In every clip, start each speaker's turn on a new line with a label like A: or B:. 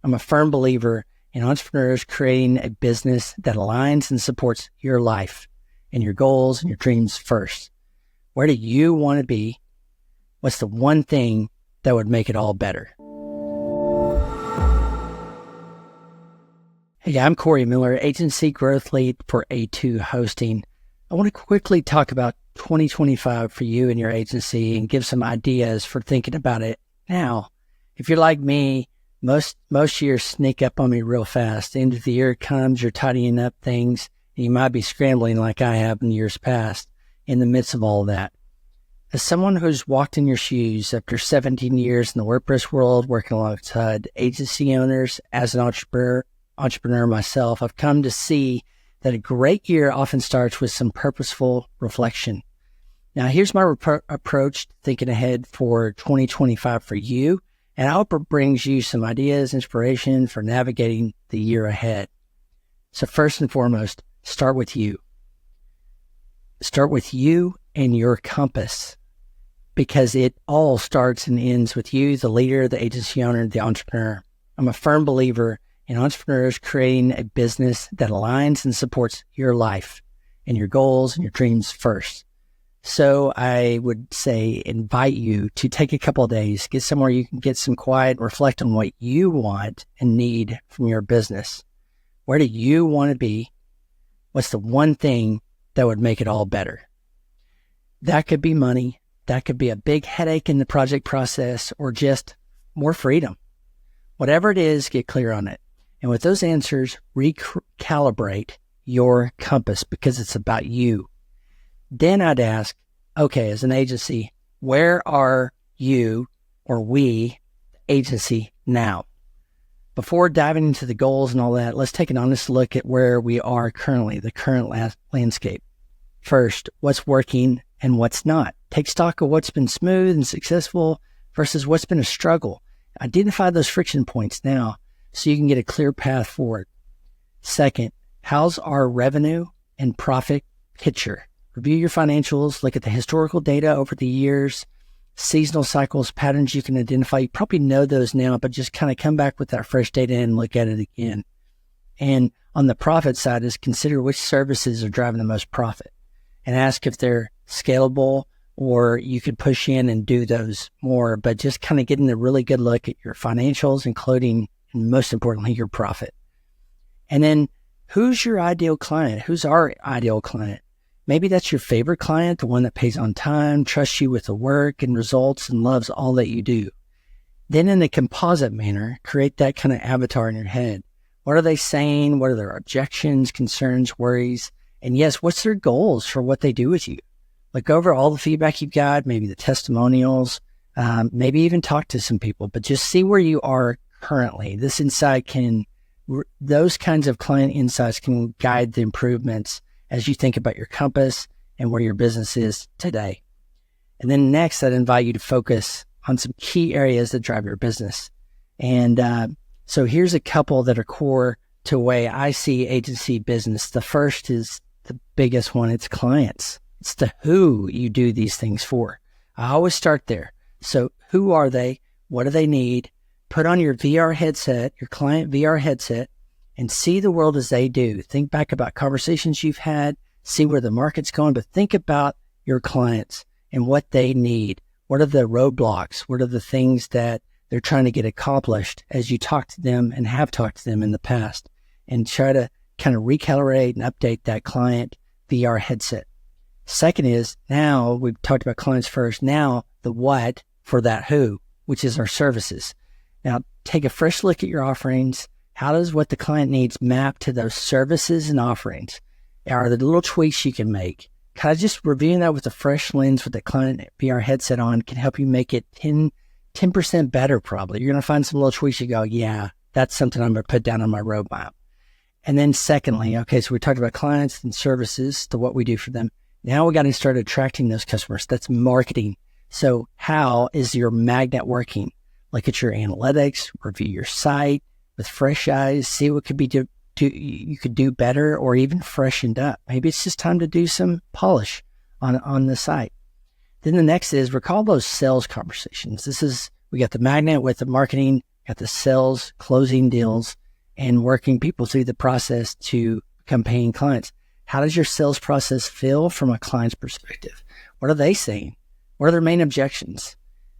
A: I'm a firm believer in entrepreneurs creating a business that aligns and supports your life and your goals and your dreams first. Where do you want to be? What's the one thing that would make it all better? Hey, I'm Cory Miller, Agency Growth Lead for A2 Hosting. I want to quickly talk about 2025 for you and your agency and give some ideas for thinking about it now. If you're like me, most years sneak up on me real fast. The end of the year comes, you're tidying up things, and you might be scrambling like I have in years past in the midst of all of that. As someone who's walked in your shoes after 17 years in the WordPress world, working alongside agency owners, as an entrepreneur myself, I've come to see that a great year often starts with some purposeful reflection. Now, here's my approach to thinking ahead for 2025 for you, and I hope it brings you some ideas, inspiration for navigating the year ahead. So first and foremost, start with you. Start with you and your compass, because it all starts and ends with you, the leader, the agency owner, the entrepreneur. I'm a firm believer in entrepreneurs creating a business that aligns and supports your life and your goals and your dreams first. So I would say invite you to take a couple of days, get somewhere you can get some quiet, reflect on what you want and need from your business. Where do you want to be? What's the one thing that would make it all better? That could be money. That could be a big headache in the project process, or just more freedom. Whatever it is, get clear on it. And with those answers, recalibrate your compass, because it's about you. Then I'd ask, okay, as an agency, where are you or we, agency, now? Before diving into the goals and all that, let's take an honest look at where we are currently, the current landscape. First, what's working and what's not. Take stock of what's been smooth and successful versus what's been a struggle. Identify those friction points now so you can get a clear path forward. Second, how's our revenue and profit picture? Review your financials, look at the historical data over the years, seasonal cycles, patterns you can identify. You probably know those now, but just kind of come back with that fresh data and look at it again. And on the profit side is consider which services are driving the most profit, and ask if they're scalable or you could push in and do those more, but just kind of getting a really good look at your financials, including, and most importantly, your profit. And then who's your ideal client? Who's our ideal client? Maybe that's your favorite client, the one that pays on time, trusts you with the work and results, and loves all that you do. Then in a composite manner, create that kind of avatar in your head. What are they saying? What are their objections, concerns, worries? And yes, what's their goals for what they do with you? Look over all the feedback you've got, maybe the testimonials, maybe even talk to some people, but just see where you are currently. This insight those kinds of client insights can guide the improvements as you think about your compass and where your business is today. And then next, I'd invite you to focus on some key areas that drive your business. And so here's a couple that are core to the way I see agency business. The first is the biggest one. It's clients. It's the who you do these things for. I always start there. So who are they? What do they need? Put on your VR headset, your client VR headset, and see the world as they do. Think back about conversations you've had, see where the market's going, but think about your clients and what they need. What are the roadblocks? What are the things that they're trying to get accomplished as you talk to them and have talked to them in the past? And try to kind of recalibrate and update that client VR headset. Second is, now we've talked about clients first, now the what for that who, which is our services. Now take a fresh look at your offerings. How does what the client needs map to those services and offerings? Are there little tweaks you can make? Kind of just reviewing that with a fresh lens with the client VR headset on can help you make it 10% better probably. You're going to find some little tweaks you go, yeah, that's something I'm going to put down on my roadmap. And then secondly, okay, so we talked about clients and services to what we do for them. Now we got to start attracting those customers. That's marketing. So how is your magnet working? Look at your analytics, review your site with fresh eyes, see what could be you could do better or even freshened up. Maybe it's just time to do some polish on the site. Then the next is recall those sales conversations. We got the magnet with the marketing got the sales, closing deals, and working people through the process to become paying clients. How does your sales process feel from a client's perspective? What are they saying? What are their main objections?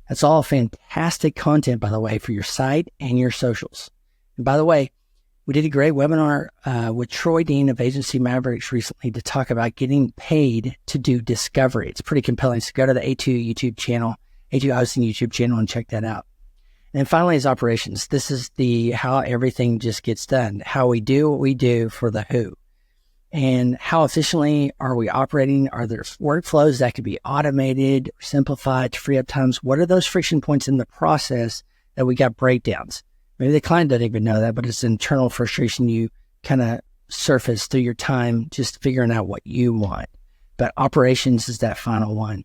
A: That's all fantastic content, by the way, for your site and your socials. And by the way, we did a great webinar with Troy Dean of Agency Mavericks recently to talk about getting paid to do discovery. It's pretty compelling. So go to the A2 YouTube channel, A2 Hosting YouTube channel, and check that out. And then finally is operations. This is the how everything just gets done, how we do what we do for the who. And how efficiently are we operating? Are there workflows that could be automated or simplified to free up times? What are those friction points in the process that we got breakdowns? Maybe the client doesn't even know that, but it's internal frustration you kind of surface through your time just figuring out what you want. But operations is that final one.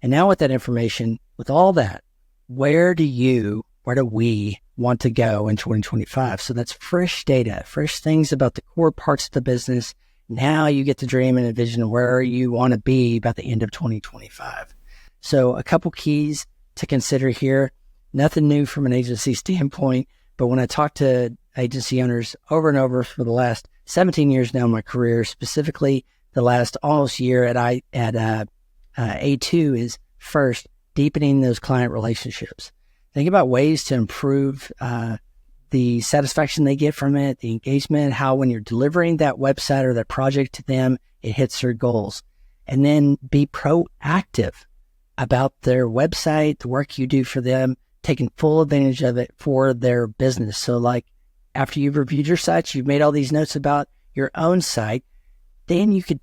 A: And now with that information, with all that, where do we want to go in 2025? So that's fresh data, fresh things about the core parts of the business. Now you get to dream and envision where you want to be by the end of 2025. So a couple keys to consider here. Nothing new from an agency standpoint, but when I talk to agency owners over and over for the last 17 years now in my career, specifically the last almost year at A2 is first deepening those client relationships. Think about ways to improve the satisfaction they get from it, the engagement, how when you're delivering that website or that project to them, it hits their goals. And then be proactive about their website, the work you do for them, taking full advantage of it for their business. So like after you've reviewed your sites, you've made all these notes about your own site, then you could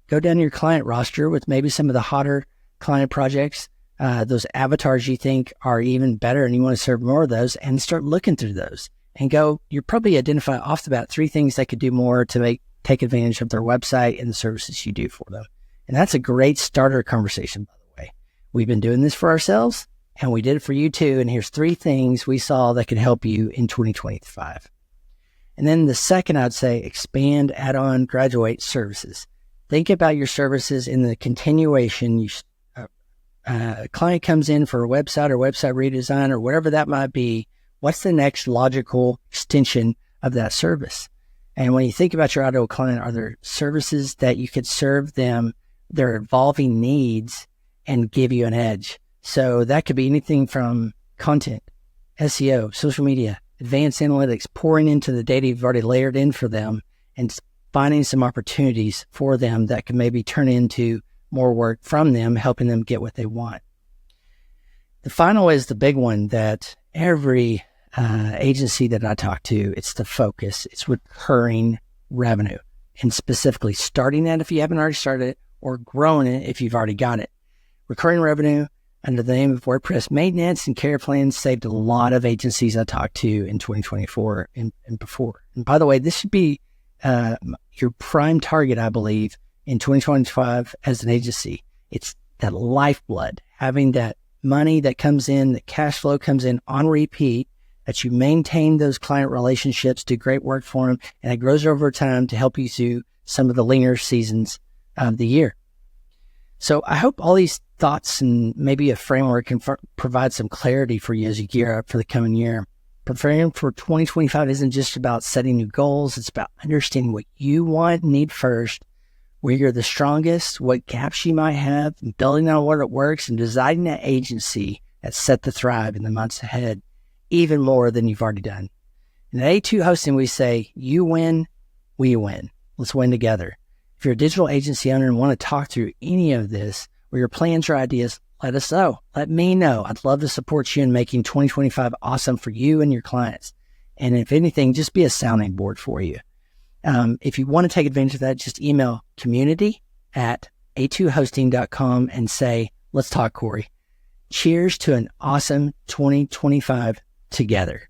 A: go down your client roster with maybe some of the hotter client projects, those avatars you think are even better and you want to serve more of those, and start looking through those and you're probably identify off the bat 3 things they could do more to take advantage of their website and the services you do for them. And that's a great starter conversation, by the way. We've been doing this for ourselves and we did it for you too. And here's 3 things we saw that could help you in 2025. And then the second, I'd say expand, add on, graduate services. Think about your services in the continuation. A client comes in for a website or website redesign or whatever that might be. What's the next logical extension of that service? And when you think about your ideal client, are there services that you could serve them, their evolving needs, and give you an edge? So that could be anything from content, SEO, social media, advanced analytics, pouring into the data you've already layered in for them and finding some opportunities for them that can maybe turn into more work from them, helping them get what they want. The final is the big one that every agency that I talk to, it's the focus. It's recurring revenue, and specifically starting that if you haven't already started it, or growing it if you've already got it. Recurring revenue under the name of WordPress maintenance and care plans saved a lot of agencies I talked to in 2024 and before. And by the way, this should be your prime target, I believe, in 2025 as an agency. It's that lifeblood, having that money that comes in, the cash flow comes in on repeat, that you maintain those client relationships, do great work for them, and it grows over time to help you through some of the leaner seasons of the year. So I hope all these thoughts and maybe a framework can provide some clarity for you as you gear up for the coming year. Preparing for 2025 isn't just about setting new goals. It's about understanding what you want and need first, where you're the strongest, what gaps you might have, and building on what it works, and designing an agency that's set to thrive in the months ahead, even more than you've already done. In A2 Hosting, we say, you win, we win. Let's win together. If you're a digital agency owner and want to talk through any of this, or your plans or ideas, let us know. Let me know. I'd love to support you in making 2025 awesome for you and your clients. And if anything, just be a sounding board for you. If you want to take advantage of that, just email community@a2hosting.com and say, let's talk, Cory. Cheers to an awesome 2025 together.